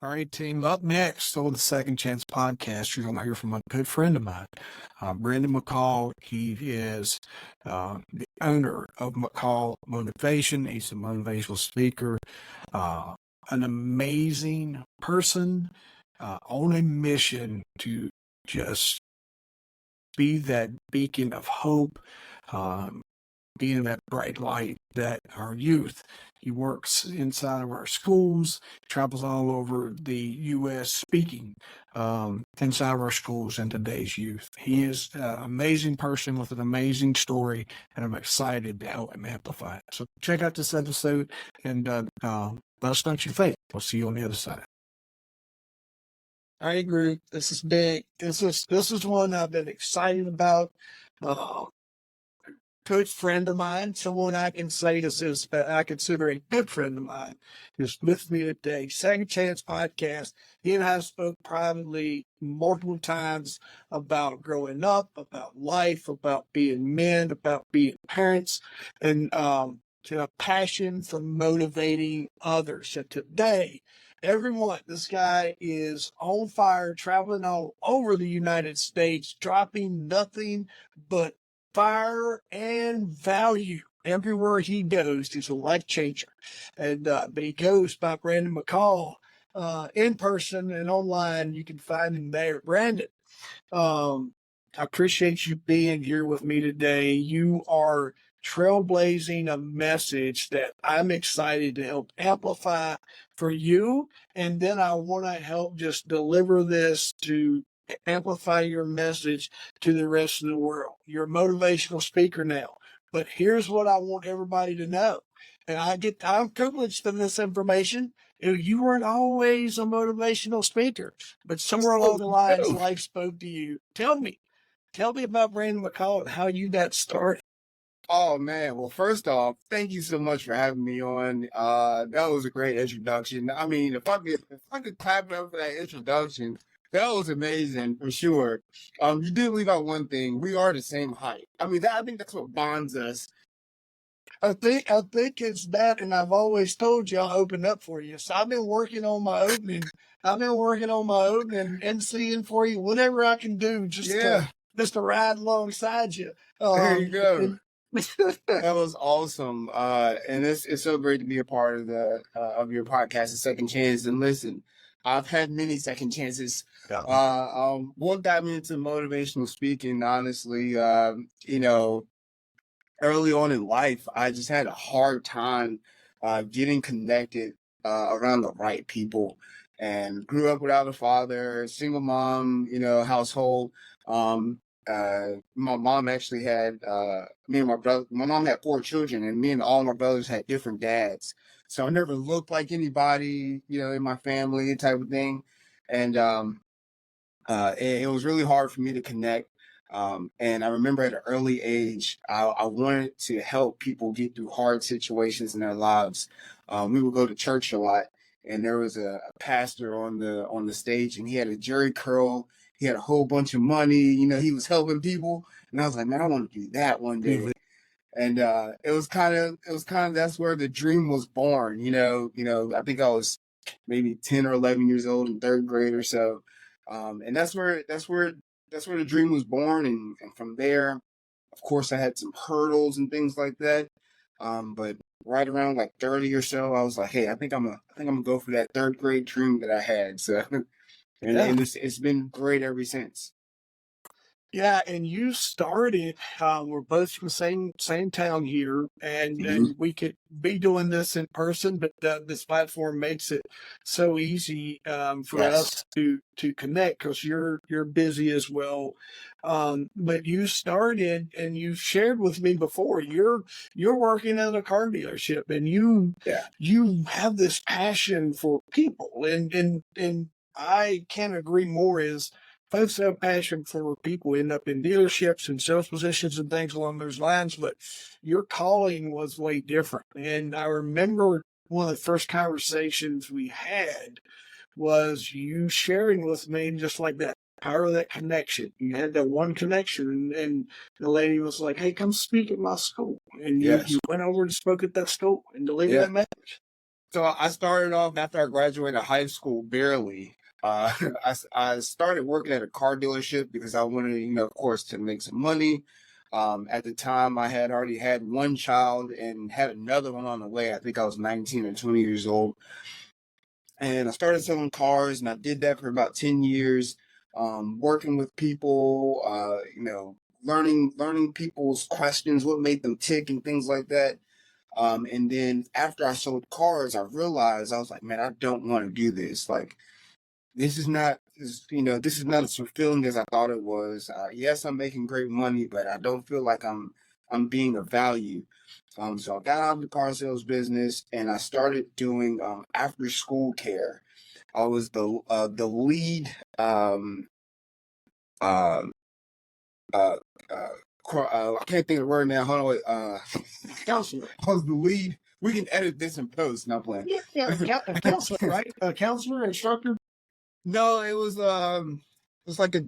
All right, team. Up next on the Second Chance podcast, you're going to hear from a good friend of mine, Brendan McCall. He is the owner of McCall Motivation. He's a motivational speaker, uh, an amazing person on a mission to just be that beacon of hope, um, being that bright light that our youth. He works inside of our schools, travels all over the U.S. speaking inside of our schools and today's youth. He is an amazing person with an amazing story, and I'm excited to help him amplify it. So check out this episode and let us know what you think. We'll see you on the other side. All right, group. This is big. This is one I've been excited about. Good friend of mine, someone I can say this is I consider a good friend of mine, is with me today. Second Chance podcast. He and I spoke privately multiple times about growing up, about life, about being men, about being parents, and to a passion for motivating others. And today, everyone, this guy is on fire, traveling all over the United States, dropping nothing but fire and value everywhere he goes. He's a life changer, and but he goes by Brandon McCall in person and online. You can find him there. Brandon, I appreciate you being here with me today. You are trailblazing a message that I'm excited to help amplify for you, and then I want to help just deliver this to amplify your message to the rest of the world. You're a motivational speaker now, but here's what I want everybody to know. And I'm privileged in this information. You weren't always a motivational speaker, but somewhere along the lines, life spoke to you. Tell me about Brandon McCall and how you got started. Oh man, well first off, thank you so much for having me on. That was a great introduction. I mean, if I could clap up for that introduction, that was amazing for sure. You did leave out one thing. We are the same height. I mean, I think that's what bonds us. I think it's that, and I've always told you I'll open up for you. So I've been working on my opening. And seeing for you whatever I can do just to ride alongside you. There you go. That was awesome. And it's so great to be a part of the of your podcast, The Second Chance. And listen, I've had many second chances. What got me into motivational speaking, honestly, early on in life, I just had a hard time getting connected around the right people, and grew up without a father, single mom, household. My mom actually had me and my brother. My mom had 4 children, and me and all my brothers had different dads. So I never looked like anybody, in my family type of thing, and it was really hard for me to connect. And I remember at an early age, I wanted to help people get through hard situations in their lives. We would go to church a lot, and there was a pastor on the stage, and he had a jerry curl. He had a whole bunch of money. He was helping people, and I was like, man, I want to do that one day. And it was kind of that's where the dream was born. I think I was maybe 10 or 11 years old in 3rd grade or so, and that's where the dream was born. And from there, of course, I had some hurdles and things like that. But right around like 30 or so, I was like, hey, I think I'm gonna go for that 3rd grade dream that I had. So, and it's been great ever since. Yeah, and you started. We're both from the same town here, and we could be doing this in person, but this platform makes it so easy for us to connect because you're busy as well. But you started, and you shared with me before. You're working at a car dealership, and you have this passion for people, and I can't agree more. Folks have passion for people end up in dealerships and sales positions and things along those lines, but your calling was way different. And I remember one of the first conversations we had was you sharing with me just like that power of that connection. You had that one connection, and the lady was like, hey, come speak at my school. And you went over and spoke at that school and delivered that message. So I started off after I graduated high school, barely. Uh, I started working at a car dealership because I wanted, of course, to make some money. At the time, I had already had one child and had another one on the way. I think I was 19 or 20 years old. And I started selling cars, and I did that for about 10 years, working with people, learning people's questions, what made them tick, and things like that. And then after I sold cars, I realized I was like, man, I don't want to do this. Like, this is not as fulfilling as I thought it was. Yes, I'm making great money, but I don't feel like I'm being of value. So I got out of the car sales business and I started doing after school care. I was the lead uh, uh, I can't think of the word now. Hold on, wait. Counselor. I was the lead. We can edit this in post. Not playing. Yeah, a counselor, right? A counselor, instructor. No, it was like a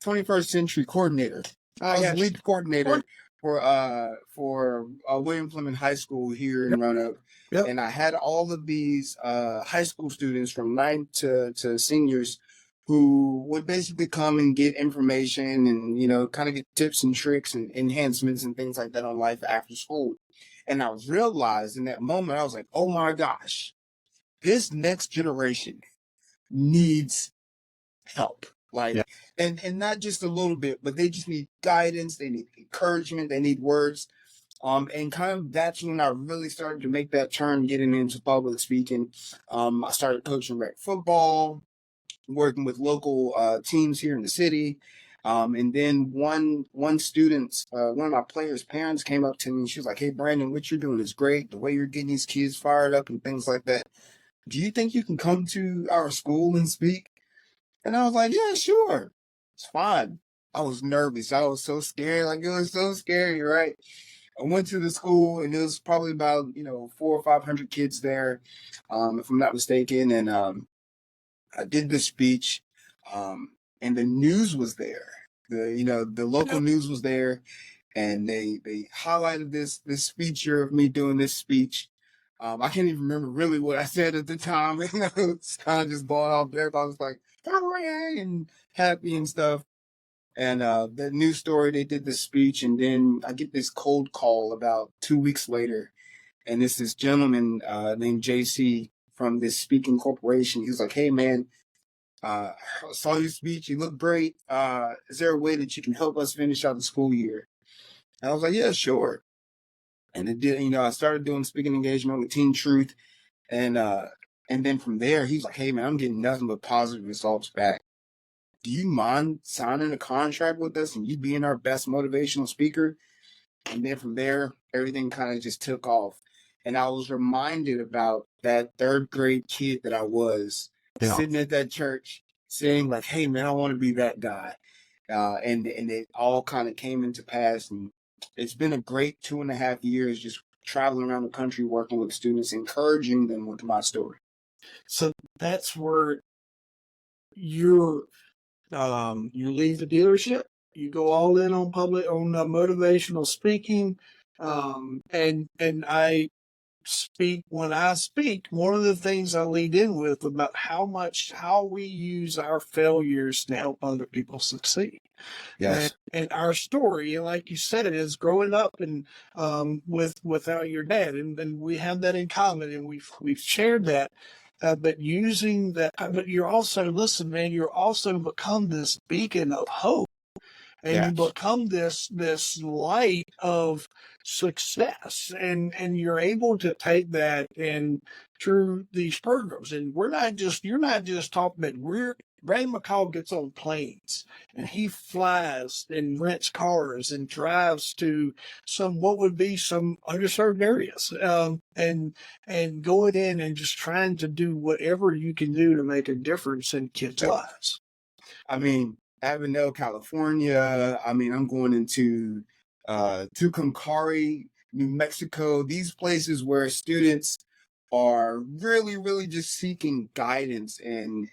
21st century coordinator. I was the lead coordinator for William Fleming High School here in Roanoke. Yep. And I had all of these high school students from ninth to seniors who would basically come and get information and kind of get tips and tricks and enhancements and things like that on life after school. And I realized in that moment, I was like, oh my gosh, this next generation needs help. Like, Yeah. and not just a little bit, but they just need guidance. They need encouragement. They need words. And kind of that's when I really started to make that turn, getting into public speaking. I started coaching rec football, working with local teams here in the city. And then one student, one of my players' parents came up to me and she was like, "Hey, Brandon, what you're doing is great. The way you're getting these kids fired up and things like that. Do you think you can come to our school and speak?" And I was like, yeah, sure. It's fine. I was nervous. I was so scared. Like, it was so scary, right? I went to the school and it was probably about, 400 or 500 kids there, if I'm not mistaken. And I did the speech, and the news was there. The local news was there, and they highlighted this feature of me doing this speech. I can't even remember really what I said at the time. It's kind of just going off there. I was like, hooray, and happy and stuff. And the news story, they did this speech, and then I get this cold call about 2 weeks later, and it's this gentleman named JC from this speaking corporation. He was like, "Hey, man, I saw your speech. You look great. Is there a way that you can help us finish out the school year?" And I was like, "Yeah, sure." And it did. I started doing speaking engagement with Teen Truth, and then from there, he's like, "Hey, man, I'm getting nothing but positive results back. Do you mind signing a contract with us and you being our best motivational speaker?" And then from there, everything kind of just took off. And I was reminded about that third grade kid that I was sitting at that church saying like, "Hey man, I want to be that guy." And it all kind of came into pass. And it's been a great 2.5 years just traveling around the country, working with students, encouraging them with my story. So that's where you're you leave the dealership, you go all in on motivational speaking, and I speak when I speak. One of the things I lead in with about how we use our failures to help other people succeed. Yes. And our story, like you said, it is growing up and without your dad, and we have that in common, and we've shared that. But using that, but you're also, listen, man, you're also become this beacon of hope, and you become this light of success, and you're able to take that and through these programs. And you're not just talking about, Ray McCall gets on planes and he flies and rents cars and drives to what would be some underserved areas, and going in and just trying to do whatever you can do to make a difference in kids' lives. I mean, Avondale, California. I mean, I'm going into Tucumcari, New Mexico. These places where students are really, really just seeking guidance and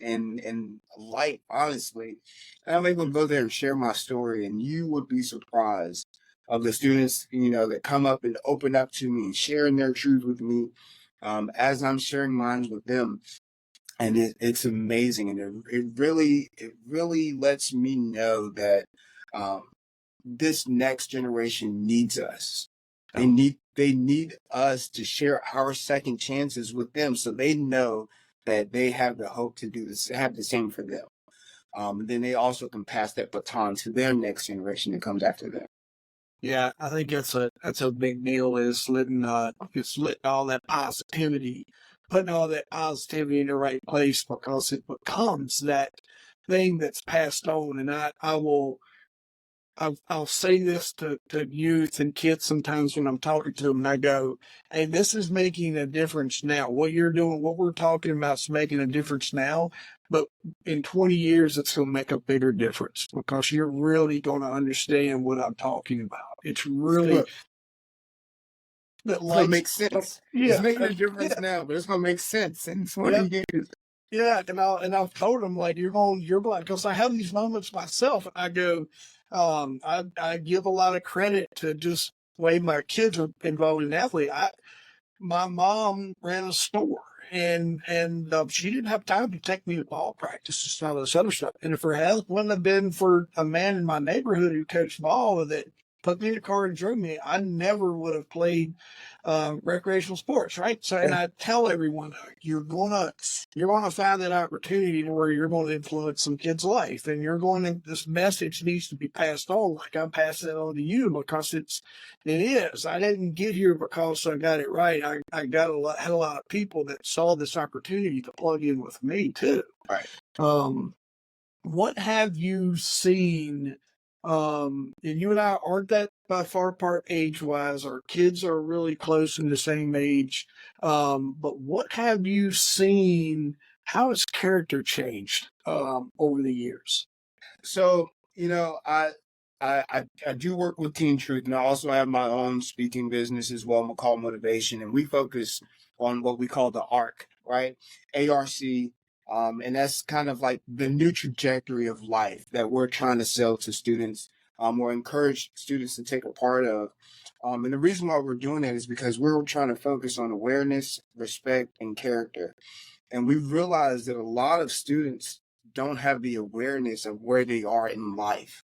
light, honestly. And I'm able to go there and share my story, and you would be surprised of the students, that come up and open up to me and sharing their truth with me. as I'm sharing mine with them. And it's amazing. And it really lets me know that um, this next generation needs us. They need us to share our second chances with them so they know that they have the hope to do this, have the same for them. Then they also can pass that baton to their next generation that comes after them. Yeah, I think that's a big deal is just letting all that positivity, putting all that positivity in the right place because it becomes that thing that's passed on. And I'll say this to youth and kids sometimes when I'm talking to them, and I go, hey, this is making a difference now. What you're doing, what we're talking about is making a difference now. But in 20 years, it's going to make a bigger difference because you're really going to understand what I'm talking about. It's really that It's gonna lights. make sense. It's Yeah. making a difference Yeah. now, but it's gonna make sense in Yeah. 20 years. Yeah, and I've told them like you're black because I have these moments myself. And I go, I give a lot of credit to just the way my kids are involved in athlete. My mom ran a store, and she didn't have time to take me to ball practice and all this other stuff. And if her health wouldn't have been for a man in my neighborhood who coached ball that put me in a car and drove me, I never would have played recreational sports, right? So, and I tell everyone, you're gonna find that opportunity where you're going to influence some kid's life, and this message needs to be passed on, like I'm passing it on to you because it is. I didn't get here because I got it right. I had a lot of people that saw this opportunity to plug in with me too. Right. Um, what have you seen? And you and I aren't that by far apart age wise. Our kids are really close in the same age. But what have you seen? How has character changed over the years? So, I do work with Teen Truth, and I also have my own speaking business as well, McCall Motivation, and we focus on what we call the ARC, right? ARC, and that's kind of like the new trajectory of life that we're trying to sell to students, or encourage students to take a part of. And the reason why we're doing that is because we're trying to focus on awareness, respect, and character. And we realized that a lot of students don't have the awareness of where they are in life.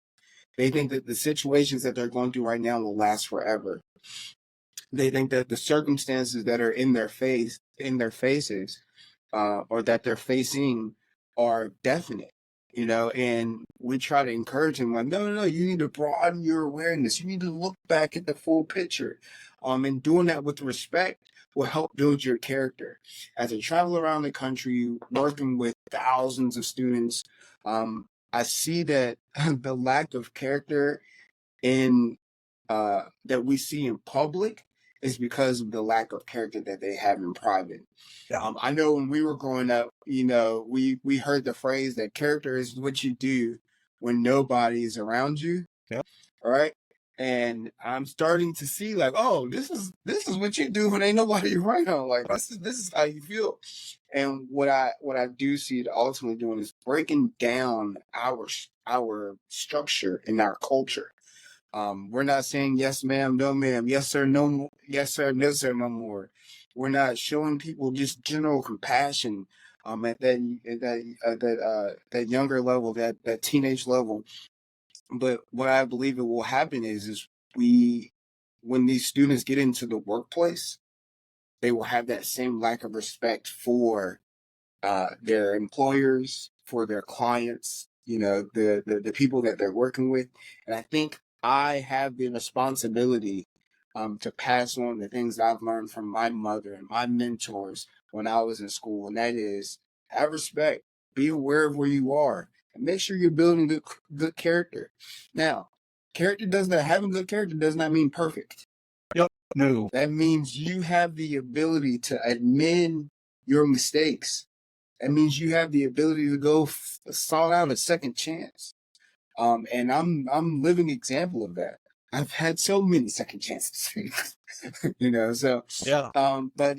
They think that the situations that they're going through right now will last forever. They think that the circumstances that are in their faces, or that they're facing are definite, and we try to encourage them like, no, you need to broaden your awareness. You need to look back at the full picture. And doing that with respect will help build your character. As I travel around the country, working with thousands of students, I see that the lack of character in that we see in public is because of the lack of character that they have in private. Yeah. I know when we were growing up, we heard the phrase that character is what you do when nobody is around you. Yeah. All right. And I'm starting to see like, oh, this is what you do when ain't nobody around. Like this is how you feel. And what I do see it ultimately doing is breaking down our structure and our culture. We're not saying yes, ma'am, no, ma'am, yes, sir, no, yes, sir, no, sir, no more. We're not showing people just general compassion at that younger level, that teenage level. But what I believe it will happen is when these students get into the workplace, they will have that same lack of respect for their employers, for their clients, the people that they're working with. And I think I have the responsibility to pass on the things I've learned from my mother and my mentors when I was in school. And that is have respect, be aware of where you are, and make sure you're building good character. Now, having good character does not mean perfect. Yep. No. That means you have the ability to admit your mistakes. That means you have the ability to go sought out a second chance. And I'm living example of that. I've had so many second chances, so, Yeah. but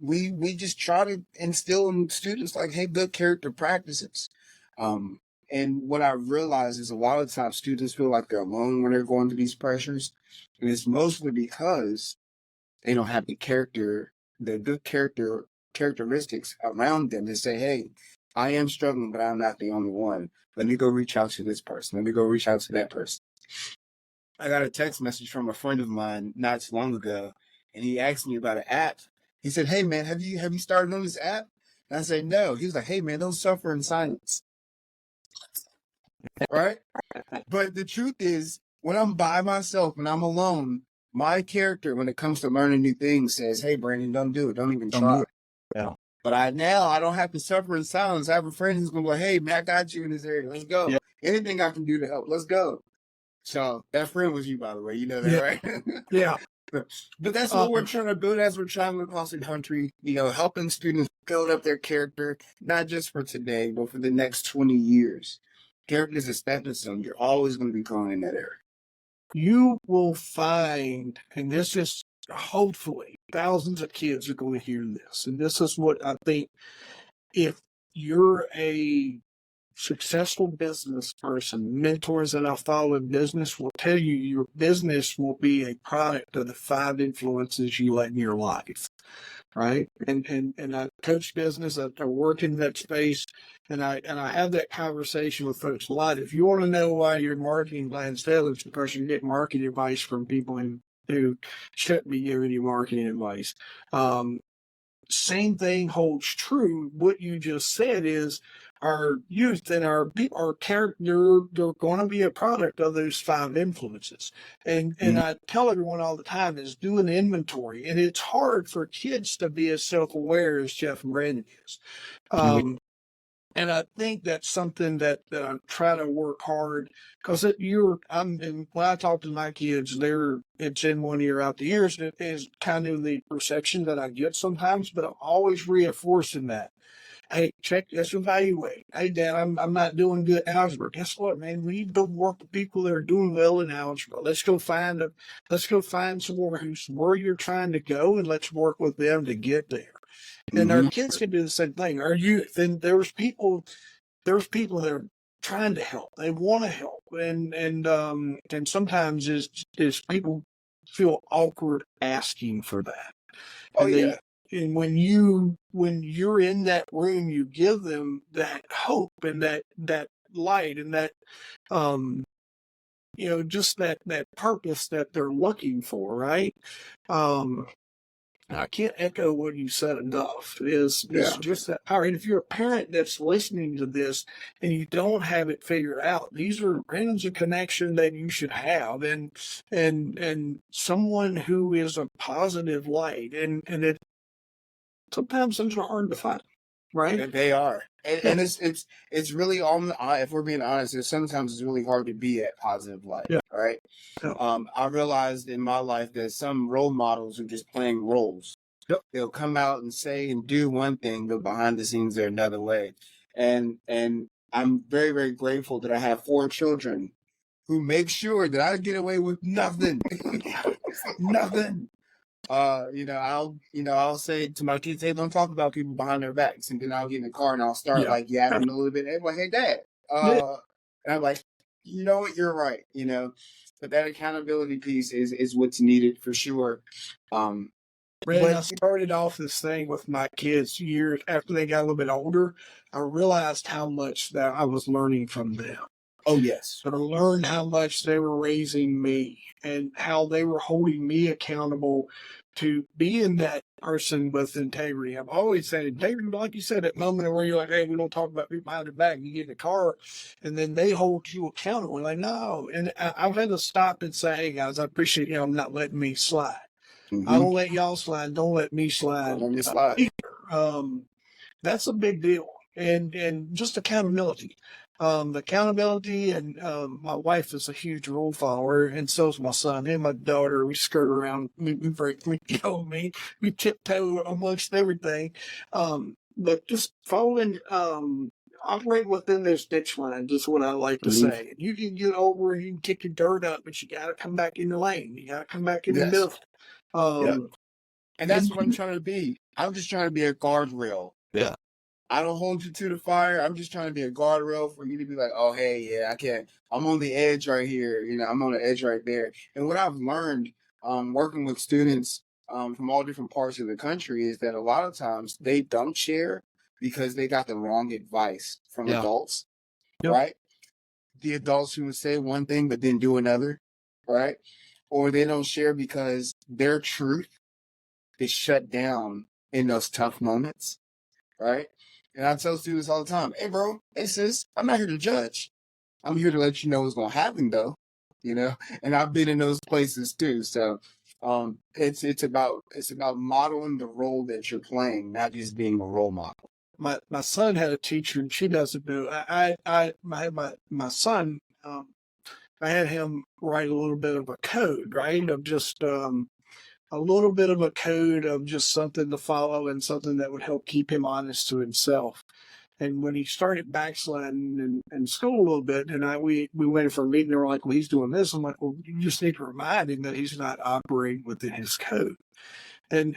we just try to instill in students like, hey, good character practices. And what I realize is a lot of times students feel like they're alone when they're going through these pressures. And it's mostly because they don't have the character the good characteristics around them and say, hey, I am struggling, but I'm not the only one. Let me go reach out to this person. Let me go reach out to that person. I got a text message from a friend of mine not too long ago, and he asked me about an app. He said, hey man, have you started on this app? And I said, no. He was like, hey man, don't suffer in silence. Right? But the truth is, when I'm by myself, when I'm alone, my character, when it comes to learning new things, says, hey, Brandon, don't do it. Don't even try. Yeah. But I don't have to suffer in silence. I have a friend who's going to be like, hey, man, I got you in this area. Let's go. Yeah. Anything I can do to help, let's go. So that friend was you, by the way. You know that, right? Yeah. But that's what we're trying to build as we're traveling across the country, helping students build up their character, not just for today, but for the next 20 years. Character is a stepping stone. You're always going to be growing in that area. You will find, and this is hopefully thousands of kids are going to hear this, and this is what I think, if you're a successful business person, mentors that I follow in business will tell you your business will be a product of the 5 influences you let in your life. Right. And I coach business. I work in that space, and I have that conversation with folks a lot. If you want to know why your marketing plans fail, it's because you get marketing advice from people who shouldn't be giving you marketing advice. Same thing holds true. What you just said is our youth and our people, our character, they're going to be a product of those 5 influences. And I tell everyone all the time is do an inventory. And it's hard for kids to be as self-aware as Jeff and Brandon is. And I think that's something that I'm trying to work hard, because and when I talk to my kids, it's in one ear out the ears. It is kind of the perception that I get sometimes, but I'm always reinforcing that. Hey, let's evaluate. Hey, Dad, I'm not doing good in algebra. Guess what, man? We need to work with people that are doing well in algebra. Let's go find somewhere where you're trying to go, and let's work with them to get there. And our kids can do the same thing. Our youth, and there's people that are trying to help. They want to help, and sometimes is people feel awkward asking for that. Oh, And yeah. and when you're in that room, you give them that hope and that light and that just that purpose that they're looking for, right? I can't echo what you said enough. Is just that power. And if you're a parent that's listening to this and you don't have it figured out, these are randoms of connection that you should have, and someone who is a positive light, and it sometimes those are hard to find, right? And they are. And it's really if we're being honest, sometimes it's really hard to be that positive light. Yeah. Right. Yeah. I realized in my life that some role models are just playing roles. Yep. They'll come out and say and do one thing, but behind the scenes they're another way. And I'm very, very grateful that I have 4 children who make sure that I get away with nothing. Nothing. I'll say to my kids, hey, don't talk about people behind their backs. And then I'll get in the car and I'll start yapping a little bit. And like, hey, Dad. And I'm like, you know what? You're right. But that accountability piece is what's needed for sure. Brandon, I started off this thing with my kids years after they got a little bit older. I realized how much that I was learning from them. Oh, yes. But I learned how much they were raising me and how they were holding me accountable to being that person with integrity. I've always said integrity, like you said, that moment where you're like, hey, we don't talk about people behind the back. You get in the car and then they hold you accountable. Like, no. And I've had to stop and say, hey, guys, I appreciate y'all not letting me slide. I don't let y'all slide. Don't let me slide. Don't let me slide. That's a big deal. And just accountability. Accountability, and my wife is a huge rule follower, and so is my son and my daughter. We skirt around, we tiptoe amongst everything. But just following, operate within this ditch line, just what I like to say. You can get over, you can kick your dirt up, but you got to come back in the lane. You got to come back in the middle. And that's what I'm trying to be. I'm just trying to be a guardrail. Yeah. I don't hold you to the fire. I'm just trying to be a guardrail for you to be like, oh, hey, yeah, I can't. I'm on the edge right here. I'm on the edge right there. And what I've learned working with students from all different parts of the country is that a lot of times they don't share because they got the wrong advice from Yeah. adults, Yep. right? The adults who would say one thing but then do another, right? Or they don't share because their truth is shut down in those tough moments, right? And I tell students all the time, hey, bro, hey, sis, I'm not here to judge. I'm here to let you know what's going to happen, though, you know? And I've been in those places too. So it's about modeling the role that you're playing, not just being a role model. My son had a teacher, and she doesn't do. My son. I had him write a little bit of a code, right? Of just a little bit of a code of just something to follow and something that would help keep him honest to himself. And when he started backsliding in school a little bit, and we went for a meeting, they were like, well, he's doing this. I'm like, well, you just need to remind him that he's not operating within his code. And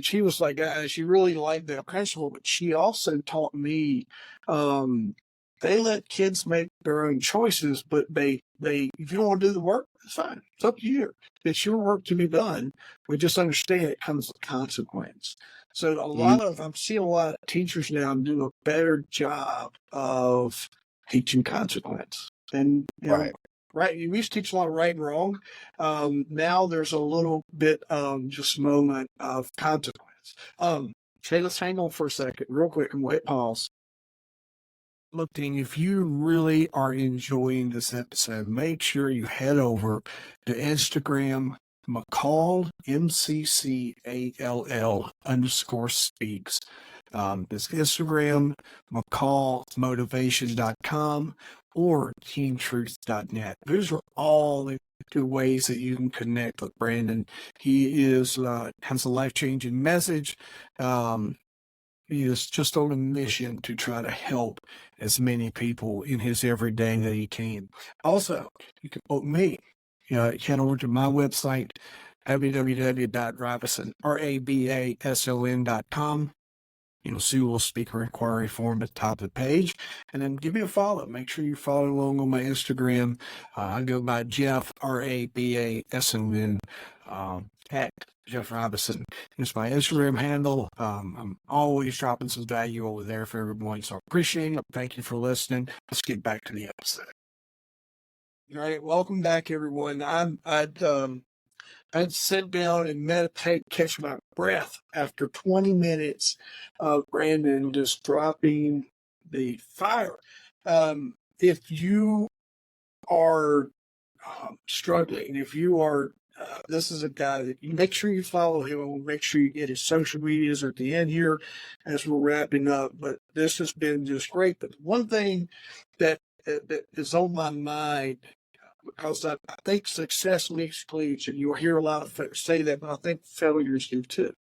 she was like, she really liked that principle, but she also taught me, um, they let kids make their own choices, but if you don't want to do the work, it's fine. It's up to you. It's your work to be done. We just understand it comes with consequence. So I'm seeing a lot of teachers now do a better job of teaching consequence. And, Right. right, we used to teach a lot of right and wrong. Now there's a little bit of just moment of consequence. Okay, let's hang on for a second, real quick, and we'll hit pause. Looking, if you really are enjoying this episode, make sure you head over to Instagram, McCall, MCCALL_speaks. This Instagram, McCallmotivation.com or teamtruth.net. Those are all the two ways that you can connect with Brandon. He has a life-changing message. He is just on a mission to try to help as many people in his everyday that he can. Also, you can book me. Head over to my website, www.rabason.com. You'll see a little speaker inquiry form at the top of the page, and then give me a follow. Make sure you follow along on my Instagram. I go by Jeff, RABASON, at Jeff Robinson. It's my Instagram handle. I'm always dropping some value over there for everyone, so I appreciate it. Thank you for listening. Let's get back to the episode. All right, welcome back, everyone. I'd sit down and meditate, catch my breath after 20 minutes of Brandon just dropping the fire. If you are struggling, if you are, this is a guy that you make sure you follow him. Make sure you get his social medias at the end here as we're wrapping up. But this has been just great. But one thing that is on my mind, because I think success leaves clues, and you'll hear a lot of folks say that, but I think failures do too.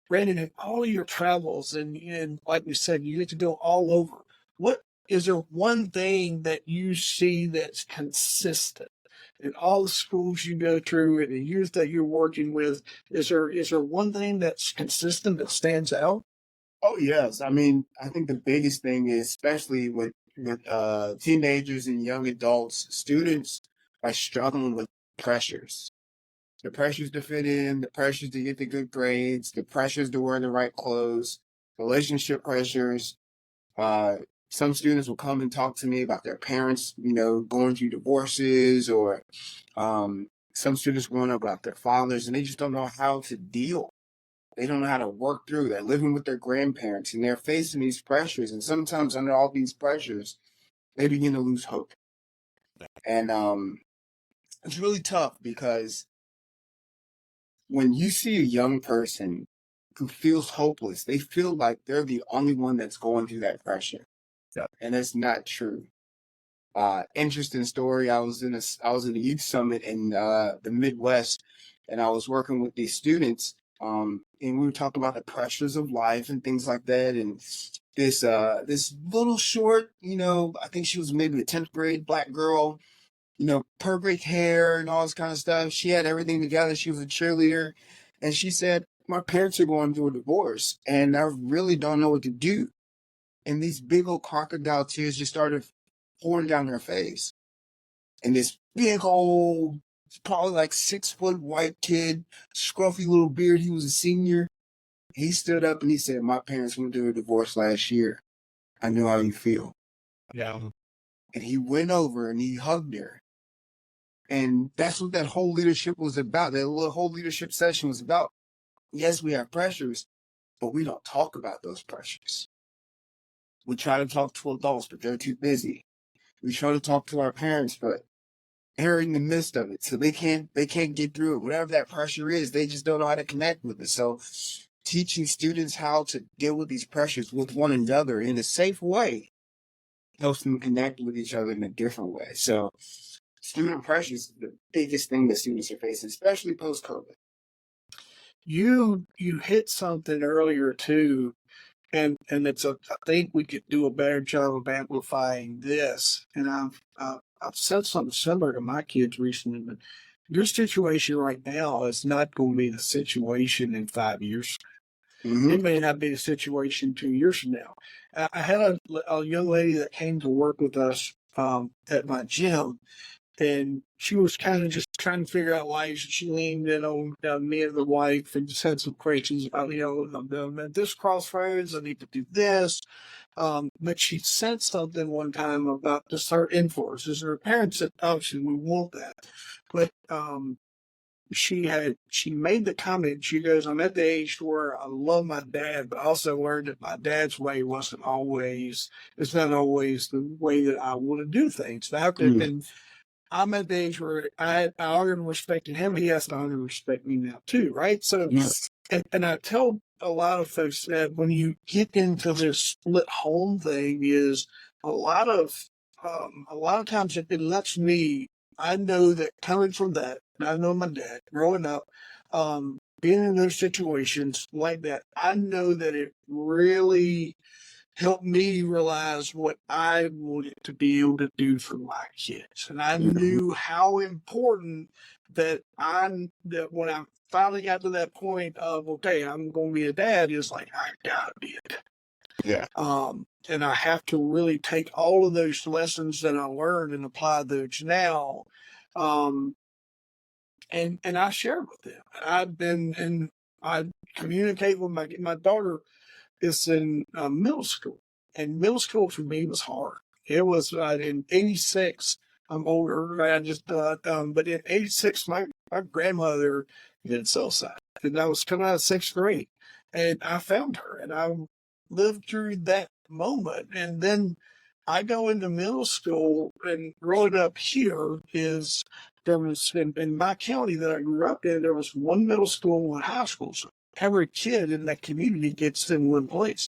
Brandon, in all your travels, and like we said, you get to go all over. What is there one thing that you see that's consistent in all the schools you go through and the youth that you're working with? Is there one thing that's consistent that stands out? Oh yes, I mean, I think the biggest thing is, especially with teenagers and young adults, students are struggling with pressures. The pressures to fit in, the pressures to get the good grades, the pressures to wear the right clothes, relationship pressures. Uh, some students will come and talk to me about their parents, going through divorces, or some students growing up about their fathers, and they just don't know how to deal. They don't know how to work through. They're living with their grandparents, and they're facing these pressures. And sometimes under all these pressures, they begin to lose hope. And it's really tough because when you see a young person who feels hopeless, they feel like they're the only one that's going through that pressure. Yeah. And it's not true. Interesting story. I was in a youth summit in the Midwest, and I was working with these students. And we were talking about the pressures of life and things like that. And this little short, I think she was maybe a 10th grade black girl, perfect hair and all this kind of stuff. She had everything together. She was a cheerleader. And she said, my parents are going through a divorce and I really don't know what to do. And these big old crocodile tears just started pouring down her face. And this big old probably like 6 foot white kid, scruffy little beard. He was a senior. He stood up and he said, "My parents went through a divorce last year. I know how you feel." Yeah. And he went over and he hugged her. And that's what that whole leadership was about. That whole leadership session was about. Yes, we have pressures, but we don't talk about those pressures. We try to talk to adults, but they're too busy. We try to talk to our parents, but they're in the midst of it. So they can't get through it. Whatever that pressure is, they just don't know how to connect with it. So teaching students how to deal with these pressures with one another in a safe way helps them connect with each other in a different way. So student pressure is the biggest thing that students are facing, especially post-COVID. You hit something earlier too, and I think we could do a better job of amplifying this. And I've said something similar to my kids recently, but your situation right now is not going to be the situation in 5 years. Mm-hmm. It may not be the situation 2 years from now. I had a young lady that came to work with us at my gym, and she was kind of just trying to figure out life. She leaned in on me and the wife and just had some questions about, I'm at this crossroads, I need to do this. But she said something one time about the certain influences. Her parents said, obviously, we want that. But she made the comment, she goes, I'm at the age where I love my dad, but also learned that my dad's way it's not always the way that I want to do things. And I'm at the age where I already respected him. He has to already respect me now too, right? So, Yes. and I tell a lot of folks that when you get into this split home thing, is a lot of times it lets me. I know that coming from that, I know my dad growing up, being in those situations like that, I know that it really helped me realize what I wanted to be able to do for my kids. And I Mm-hmm. knew how important that when I finally got to that point of, okay, I'm going to be a dad, is like, I gotta be a dad. Yeah. And I have to really take all of those lessons that I learned and apply those now. Um, and I share with them. And I communicate with my daughter is in middle school. And middle school for me was hard. It was in 86. I'm older. But in 86, my grandmother did suicide. And I was coming out of sixth grade. And I found her. And I lived through that moment. And then I go into middle school. And growing up here is there was in my county that I grew up in, there was one middle school and one high school. So every kid in that community gets in one place.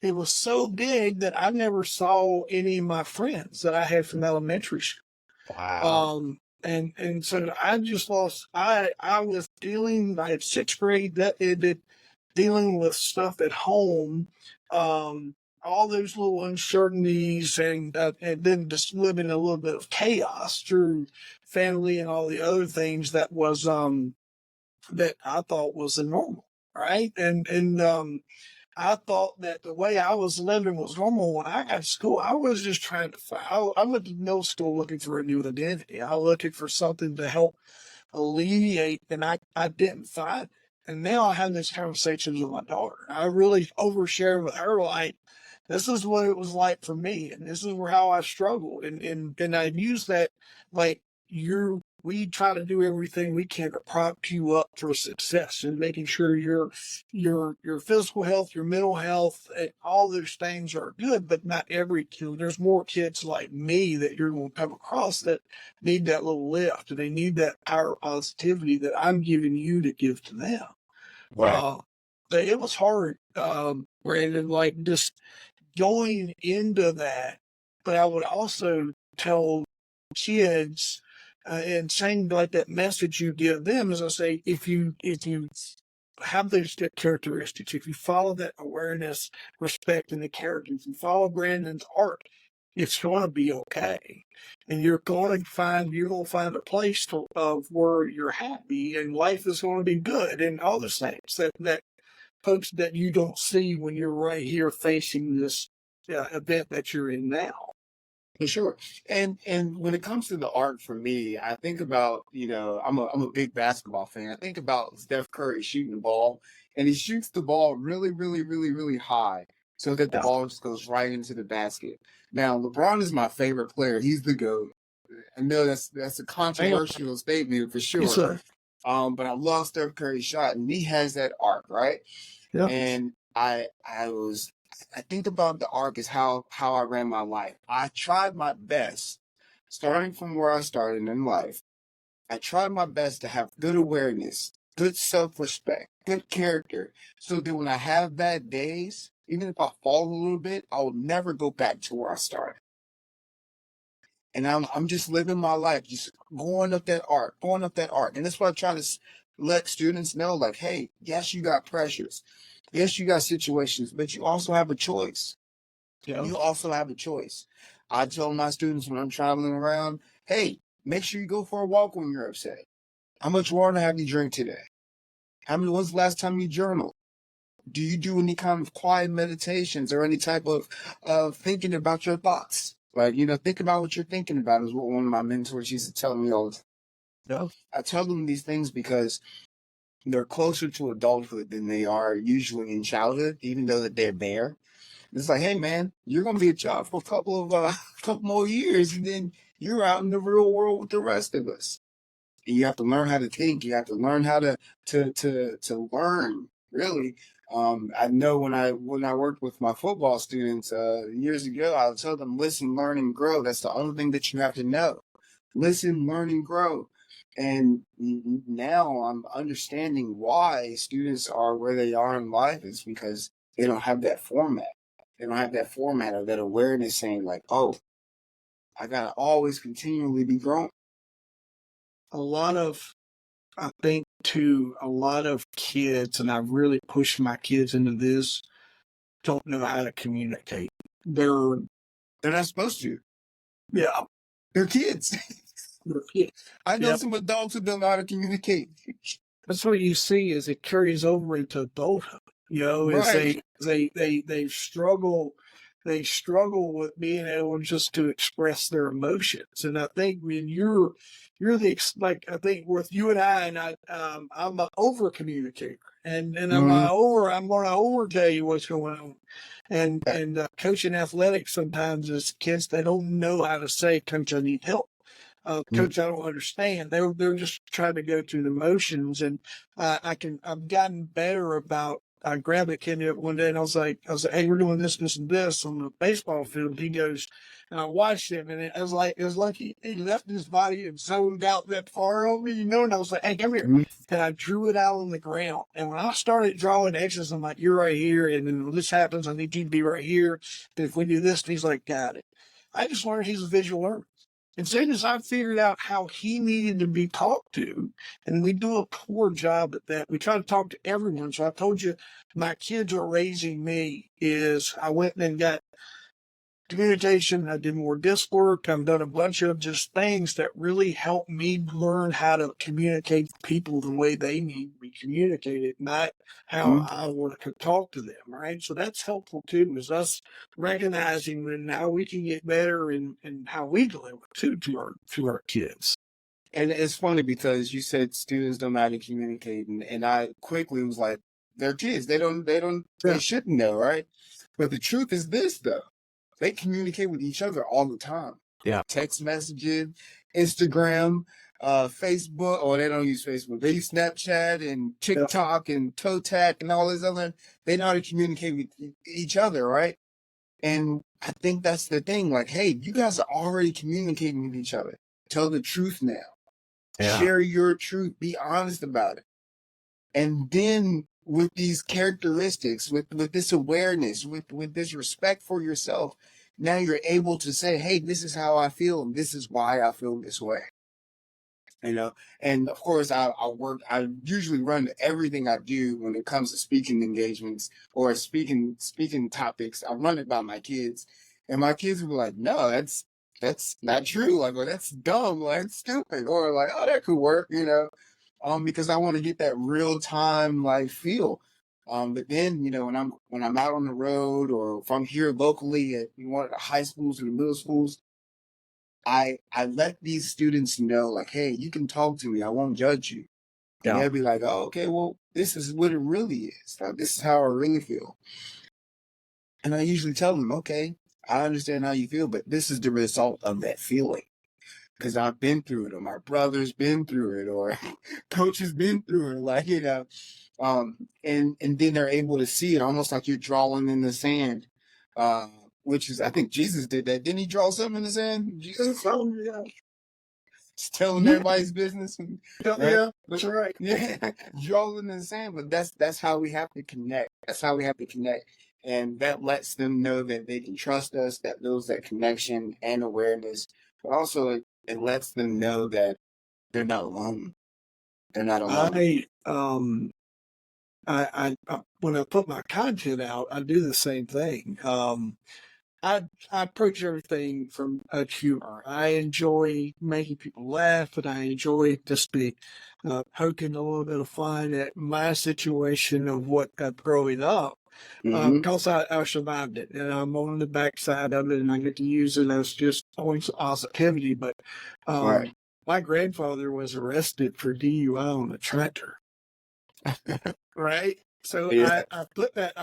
It was so big that I never saw any of my friends that I had from elementary school. Wow. And so I just lost. I was I had sixth grade that ended, dealing with stuff at home, um, all those little uncertainties, and then just living a little bit of chaos through family and all the other things that I thought was the normal, right? And I thought that the way I was living was normal when I got to school. I was just trying to find. I went to middle school looking for a new identity. I was looking for something to help alleviate, and I didn't find it. And now I have these conversations with my daughter. I really overshare with her, like, this is what it was like for me, and this is how I struggled. And I use that, like, we try to do everything we can to prop you up for success and making sure your physical health, your mental health, and all those things are good, but not every kid. There's more kids like me that you're going to come across that need that little lift, and they need that power positivity that I'm giving you to give to them. Right. But it was hard, Brandon, like just going into that. But I would also tell kids and saying like that message you give them is, I say, if you have those characteristics, if you follow that awareness, respect, and the character, if you follow Brandon's art, it's going to be okay, and you're going to find a place of where you're happy, and life is going to be good, and all those things that folks that you don't see when you're right here facing this event that you're in now. For sure. And when it comes to the art for me, I think about, I'm a big basketball fan. I think about Steph Curry shooting the ball, and he shoots the ball really, really, really, really high so that the Yeah. ball just goes right into the basket. Now, LeBron is my favorite player. He's the GOAT. I know that's a Hang on. controversial statement for Yes, sure. sir. But I love Steph Curry's shot, and he has that arc, right? Yeah. And I think about the arc as how I ran my life. I tried my best, starting from where I started in life. I tried my best to have good awareness, good self-respect, good character, so that when I have bad days, even if I fall a little bit, I will never go back to where I started. And I'm just living my life, just going up that arc. And that's what I try to let students know, like, hey, yes, you got pressures. Yes, you got situations, but you also have a choice. Yeah. You also have a choice. I tell my students when I'm traveling around, hey, make sure you go for a walk when you're upset. How much water have you drink today? When's the last time you journaled? Do you do any kind of quiet meditations or any type of thinking about your thoughts? Like, think about what you're thinking about is what one of my mentors used to tell me all the time. Yeah. I tell them these things because they're closer to adulthood than they are usually in childhood, even though that they're there. It's like, hey man, you're gonna be a child for a couple of couple more years, and then you're out in the real world with the rest of us. And you have to learn how to think. You have to learn how to learn. Really, I know when I worked with my football students years ago, I would tell them, listen, learn, and grow. That's the only thing that you have to know. Listen, learn, and grow. And now I'm understanding why students are where they are in life is because they don't have that format. They don't have that format of that awareness saying like, oh, I gotta always continually be growing. A lot of, I think, too, a lot of kids, and I really push my kids into this, don't know how to communicate. They're, They're not supposed to. yeah, They're kids. they're kids. I know Yep. some adults who don't know how to communicate. That's what you see is it carries over into adulthood. Is Right. they struggle with being able just to express their emotions. And I think when you're like I think with you and I'm an over communicator, and Mm-hmm. I'm gonna over tell you what's going on. And coaching athletics sometimes is kids they don't know how to say, "Coach, I need help." Coach, I don't understand. They're just trying to go through the motions, and I've gotten better about. I grabbed a kid up one day and I was like, hey, we're doing this, this, and this on the baseball field. He goes, and I watched him, and it was like he left his body and zoned out that far on me, And I was like, hey, come here. Mm-hmm. And I drew it out on the ground. And when I started drawing X's, I'm like, you're right here. And then when this happens, I need you to be right here. And if we do this, and he's like, got it. I just learned he's a visual learner. And soon as I figured out how he needed to be talked to, and we do a poor job at that. We try to talk to everyone. So I told you my kids are raising me is I went and got communication. I did more disc work. I've done a bunch of just things that really helped me learn how to communicate to people the way they need to be communicated, not how I want to talk to them. Right. So that's helpful too, is us recognizing when how we can get better and how we deliver to our kids. And it's funny because you said students don't know how to communicate, and I quickly was like, they're kids. They Yeah. shouldn't know, right? But the truth is this, though. They communicate with each other all the time. Yeah. Text messaging, Instagram, Facebook. Oh, they don't use Facebook. They use Snapchat and Yeah. TikTok and toe tag and all this other. They know how to communicate with each other, right? And I think that's the thing. Like, hey, you guys are already communicating with each other. Tell the truth now. Yeah. Share your truth. Be honest about it. And then with these characteristics, with this awareness, with this respect for yourself, now you're able to say, hey, this is how I feel, and this is why I feel this way. And of course I usually run everything I do when it comes to speaking engagements or speaking topics. I run it by my kids, and my kids will be like, no, that's not true. Like, well, that's dumb, like that's stupid, or like, oh, that could work. Because I want to get that real time like feel. But then, when I'm out on the road or if I'm here locally at one of the high schools or the middle schools, I let these students know, like, hey, you can talk to me. I won't judge you. And Yeah. they'll be like, oh, okay, well, this is what it really is. Like, this is how I really feel. And I usually tell them, okay, I understand how you feel, but this is the result of that feeling. Because I've been through it, or my brother's been through it, or coach has been through it. Like, and then they're able to see it almost like you're drawing in the sand. Uh, which is, I think Jesus did that. Didn't he draw something in the sand? Jesus, Yeah. just telling everybody's business, right? Yeah, that's right. Yeah, drawing in the sand. But that's how we have to connect. That's how we have to connect, and that lets them know that they can trust us. That builds that connection and awareness. But also, it lets them know that they're not alone. They're not alone. I when I put my content out, I do the same thing. I approach everything from humor. I enjoy making people laugh, and I enjoy just be poking a little bit of fun at my situation of what got growing up. Mm-hmm. Because I survived it, and I'm on the backside of it, and I get to use it as just always positivity. But Right. my grandfather was arrested for DUI on a tractor. Right. So Yeah. I put that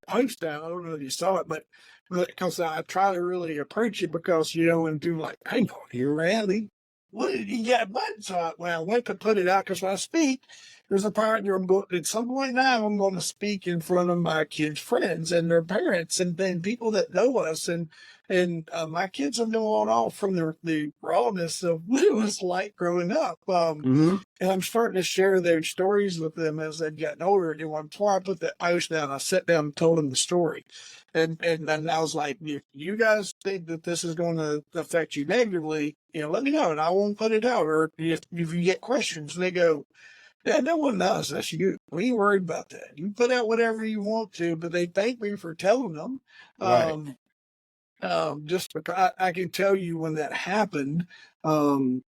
post out. I don't know if you saw it, but because I try to really approach it because when do like, hang on here, man, what did he got buttons on? Well, I went to put it out because when I speak, there's a part there. At some point now, I'm going to speak in front of my kids' friends and their parents, and then people that know us, and my kids are going off from the rawness of what it was like growing up. Mm-hmm. And I'm starting to share their stories with them as they've gotten older. And before I put that post down, I sat down and told them the story. And then I was like, if you guys think that this is going to affect you negatively, let me know and I won't put it out. Or if you get questions, they go, yeah, no one knows. That's you. We ain't worried about that. You put out whatever you want to, but they thank me for telling them. Right. Um, just because I can tell you when that happened, um,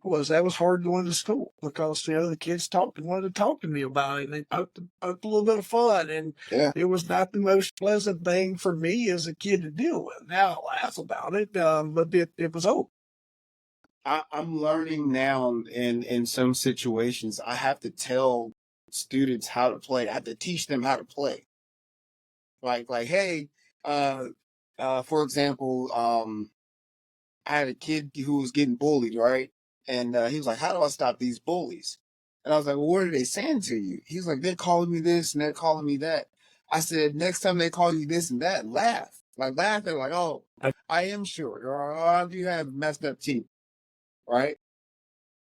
that was hard going to school because the kids wanted to talk to me about it, and they poked a little bit of fun, and Yeah. it was not the most pleasant thing for me as a kid to deal with. Now I laugh about it, but it was over. I'm learning now in some situations, I have to tell students how to play. I have to teach them how to play. Like, hey, uh, for example, I had a kid who was getting bullied, right? And he was like, how do I stop these bullies? And I was like, well, what are they saying to you? He was like, they're calling me this and they're calling me that. I said, next time they call you this and that, laugh. Like, laugh. They're like, oh, I am short. Or, oh, you have messed up teeth, right?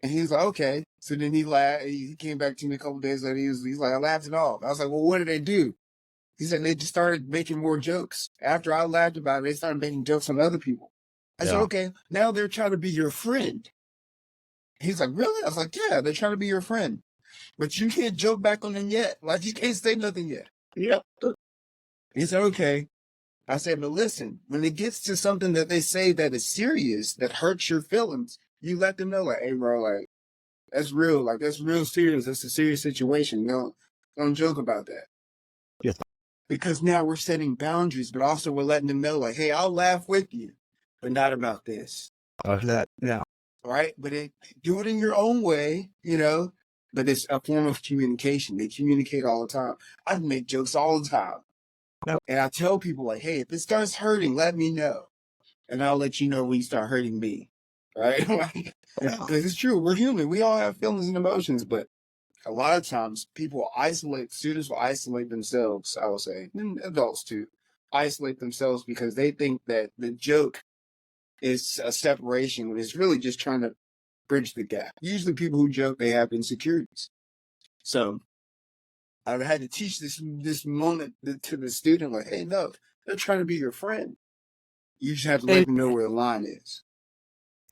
And he was like, okay. So then he laughed. He came back to me a couple days later. He's like, I laughed it off. I was like, well, what did they do? He said they just started making more jokes. After I laughed about it, they started making jokes on other people. I said, Yeah. okay, now they're trying to be your friend. He's like, really? I was like, yeah, they're trying to be your friend. But you can't joke back on them yet. Like, you can't say nothing yet. Yep. He said, okay. I said, but listen, when it gets to something that they say that is serious, that hurts your feelings, you let them know, like, hey, bro, like, that's real. Like, that's real serious. That's a serious situation. Don't joke about that. Yes. Because now we're setting boundaries, but also we're letting them know, like, hey, I'll laugh with you, but not about this. That. Yeah. Right? But do it in your own way, but it's a form of communication. They communicate all the time. I make jokes all the time. No. And I tell people, like, hey, if it starts hurting, let me know. And I'll let you know when you start hurting me. Right? Yeah. Because it's true. We're human. We all have feelings and emotions, but a lot of times students will isolate themselves, I will say, and adults too, isolate themselves because they think that the joke is a separation when it's really just trying to bridge the gap. Usually people who joke, they have insecurities. So I've had to teach this moment to the student, like, hey, no, they're trying to be your friend. You just have to let And them know where the line is.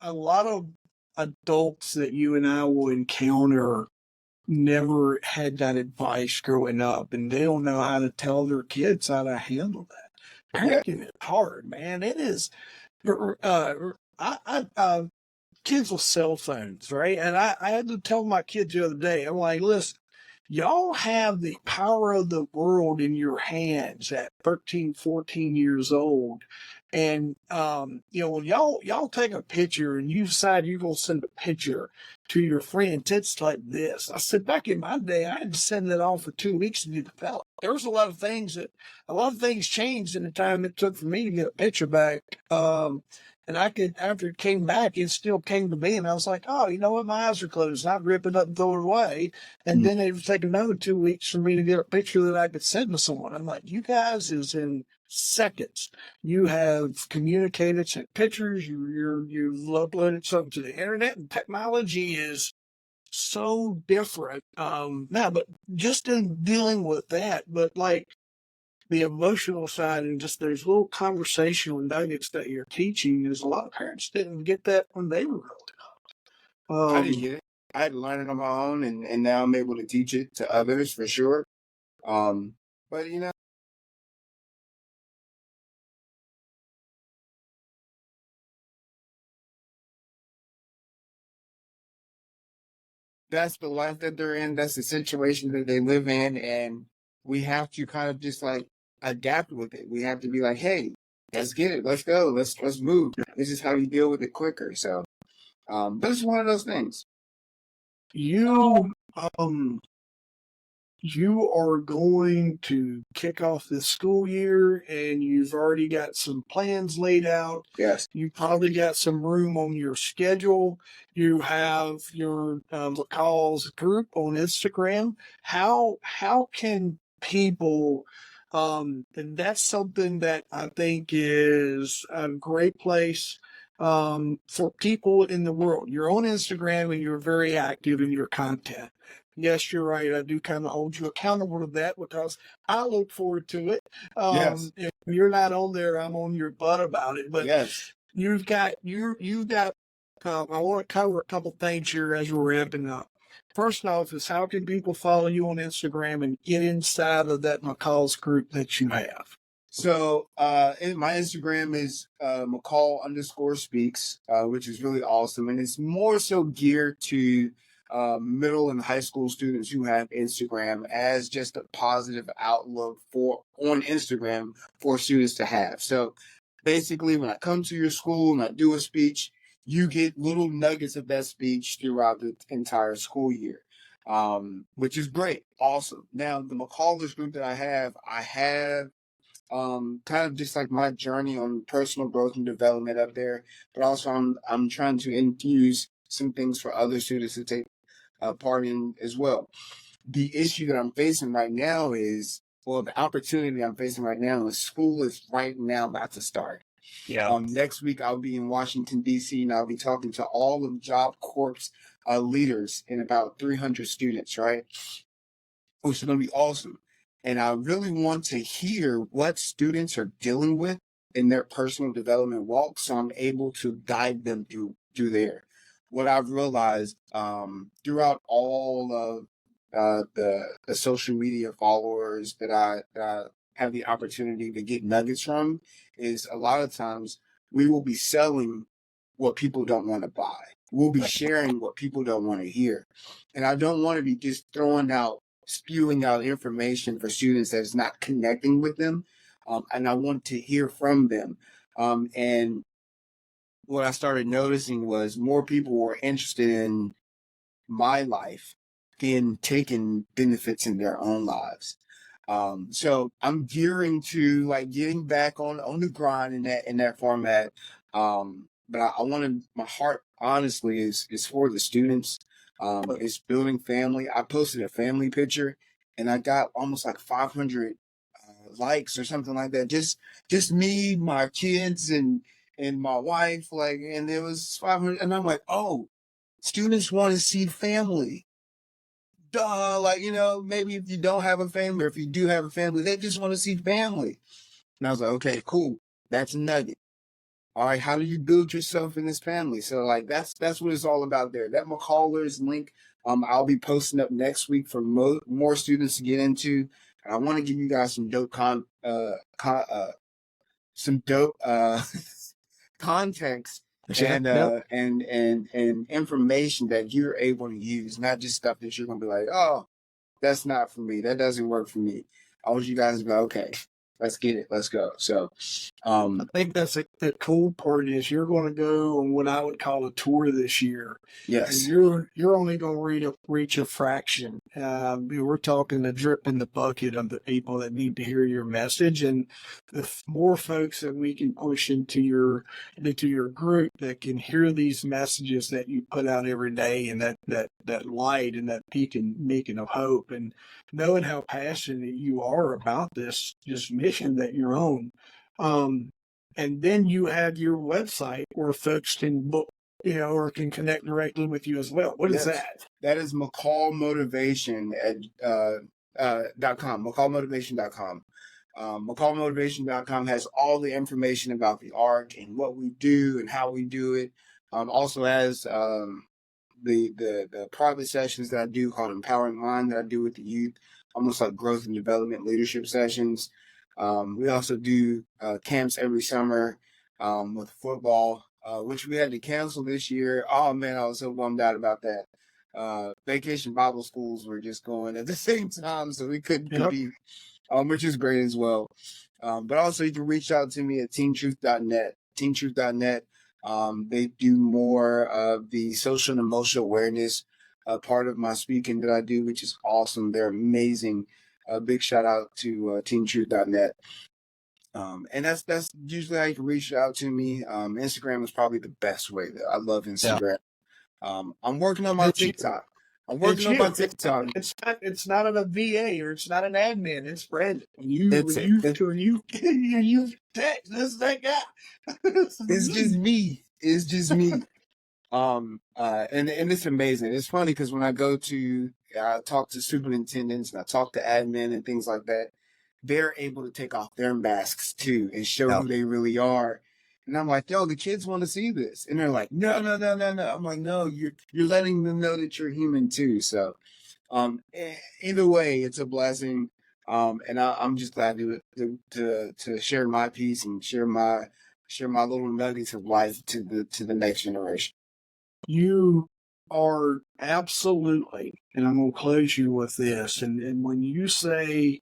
a lot of adults that you and I will encounter never had that advice growing up, and they don't know how to tell their kids how to handle that. Yeah. Parenting is hard, man. It is. Kids with cell phones, right? And I had to tell my kids the other day, I'm like, listen, y'all have the power of the world in your hands at 13, 14 years old. And when y'all take a picture and you decide you're gonna send a picture to your friends, it's like this. I said back in my day, I had to send it off for 2 weeks to be developed. There was a lot of things changed in the time it took for me to get a picture back. And after it came back, it still came to me, and I was like, oh, you know what? My eyes are closed. I'd rip it up and throw it away. And then it would take another 2 weeks for me to get a picture that I could send to someone. I'm like, you guys is in seconds. You have communicated, sent pictures, you've uploaded something to the internet, and technology is so different now. But just in dealing with that, but like the emotional side and just those little conversational nuggets that you're teaching is a lot of parents didn't get that when they were I didn't growing up. get it. I had to learn it on my own, and now I'm able to teach it to others for sure. But that's the life that they're in. That's the situation that they live in, and we have to kind of just like adapt with it. We have to be like, hey, let's get it, let's go, let's move. This is how you deal with it quicker. So, but it's one of those things. You you are going to kick off this school year and you've already got some plans laid out. Yes. You probably got some room on your schedule. You have your McCall's group on Instagram. How can people and that's something that I think is a great place for people in the world. You're on Instagram and you're very active in your content. Yes, you're right. I do kind of hold you accountable to that because I look forward to it. Yes. If you're not on there, I'm on your butt about it. But Yes. you've got. I want to cover a couple things here as we're wrapping up. First off, is how can people follow you on Instagram and get inside of that McCall's group that you have? So my Instagram is McCall_speaks, which is really awesome. And it's more so geared to middle and high school students who have Instagram as just a positive outlook on Instagram for students to have. So basically, when I come to your school and I do a speech, you get little nuggets of that speech throughout the entire school year. Which is great. Awesome. Now the McCallers group that I have kind of just like my journey on personal growth and development up there, but also I'm trying to infuse some things for other students to take part in as well. The issue that I'm facing right now is, well, the opportunity I'm facing right now is school is right now about to start. Yeah. Next week I'll be in Washington D.C. and I'll be talking to all of Job Corps leaders and about 300 students, right? Which is going to be awesome. And I really want to hear what students are dealing with in their personal development walk, so I'm able to guide them through there. What I've realized throughout all of the social media followers that I have the opportunity to get nuggets from is a lot of times we will be selling what people don't want to buy. We'll be sharing what people don't want to hear. And I don't want to be just spewing out information for students that's not connecting with them. And I want to hear from them. And what I started noticing was more people were interested in my life than taking benefits in their own lives. So I'm gearing to like getting back on the grind in that format. But I want to, my heart honestly is for the students. It's building family. I posted a family picture and I got almost like 500 likes or something like that. Just me, my kids, and my wife. Like, and there was 500, and I'm like, oh, students want to see family. Duh, like, maybe if you don't have a family or if you do have a family, they just want to see family. And I was like, okay, cool. That's a nugget. All right, how do you build yourself in this family? So like that's what it's all about there. That McCallers link, I'll be posting up next week for more students to get into. And I want to give you guys some dope context and information that you're able to use, not just stuff that you're gonna be like, oh, that's not for me. That doesn't work for me. I want you guys to be like, okay, let's get it. Let's go. So, I think that's the cool part is you're going to go on what I would call a tour this year, and yes. you're only going to reach a fraction. We're talking the drip in the bucket of the people that need to hear your message, and the more folks that we can push into your group that can hear these messages that you put out every day, and that light and that beacon of hope, and knowing how passionate you are about this mission that you're on. And then you have your website where folks can book, or can connect directly with you as well. What is Yes. that? That is McCall Motivation at .com, McCallmotivation.com. McCallmotivation.com has all the information about the ARC and what we do and how we do it. Also has the private sessions that I do called Empowering Mind that I do with the youth, almost like growth and development leadership sessions. We also do camps every summer with football, which we had to cancel this year. Oh man, I was so bummed out about that. Vacation Bible schools were just going at the same time, so we couldn't compete, which is great as well. But also you can reach out to me at teentruth.net. Teentruth.net. They do more of the social and emotional awareness part of my speaking that I do, which is awesome. They're amazing. A big shout out to teentruth.net. And that's usually how you can reach out to me. Instagram is probably the best way. I love Instagram. I'm working on my TikTok. It's not a VA or it's not an admin. It's Brandon. You text. This is that guy. It's just me. It's just me. And it's amazing. It's funny because when I talk to superintendents and I talk to admin and things like that, they're able to take off their masks too and show who they really are. And I'm like, yo, the kids want to see this. And they're like, no. I'm like, no, you're letting them know that you're human too. So, either way, it's a blessing. And I'm just glad to share my piece and share my little nuggets of life to the next generation. You are absolutely, and I'm going to close you with this. And when you say,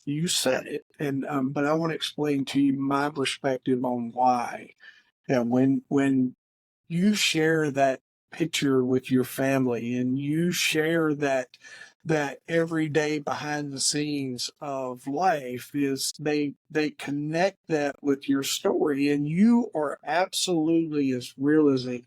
you said it, and but I want to explain to you my perspective on why. And when you share that picture with your family and you share that everyday behind the scenes of life is they connect that with your story, and you are absolutely as real as they.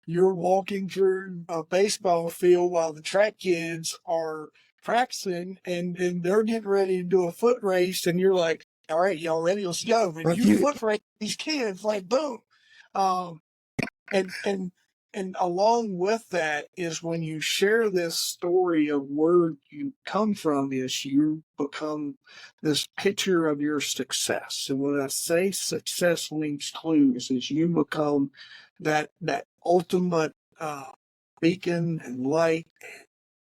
You're walking through a baseball field while the track kids are practicing, and they're getting ready to do a foot race, and you're like, all right, y'all ready? Let's go. And you foot race these kids like boom. Um, and and along with that is when you share this story of where you come from, is you become this picture of your success. And when I say success leaves clues, is you become that ultimate beacon and light.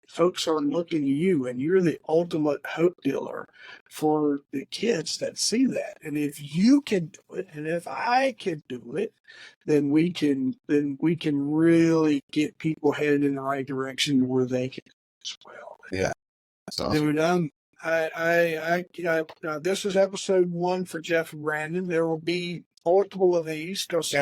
Folks are looking at you, and you're the ultimate hope dealer for the kids that see that. And if you can do it, and if I can do it, then we can really get people headed in the right direction where they can as well. Yeah. So Dude, this is episode 1 for Jeff and Brandon. There will be multiple of these because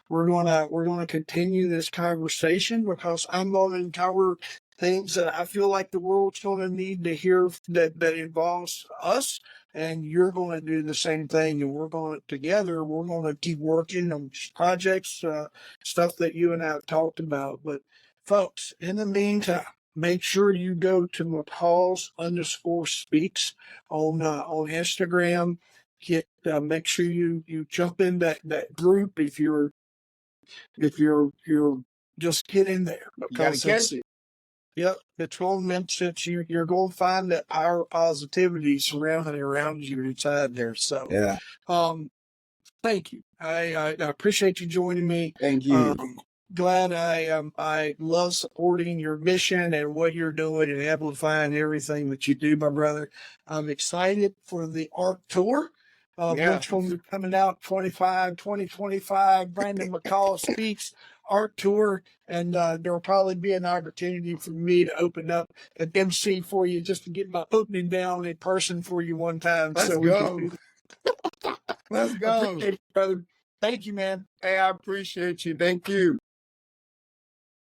we're gonna continue this conversation because I'm going to cover things that I feel like the world's going to need to hear that involves us, and you're going to do the same thing, and we're going to keep working on projects, stuff that you and I have talked about. But folks, in the meantime, make sure you go to McCall's_speaks on Instagram. Make sure you jump in that group if you're just get in there, because yep, it's going that you're going to find that power of positivity surrounding around you inside there. So yeah, thank you. I appreciate you joining me. Thank you. Glad I love supporting your mission and what you're doing and amplifying everything that you do, my brother. I'm excited for the ARC tour. Which will be coming out 2025. Brandon McCall Speaks art tour, and there will probably be an opportunity for me to open up an MC for you just to get my opening down in person for you one time. Let's so we go. can Let's go. appreciate it, brother. Thank you, man. Hey, I appreciate you. Thank you.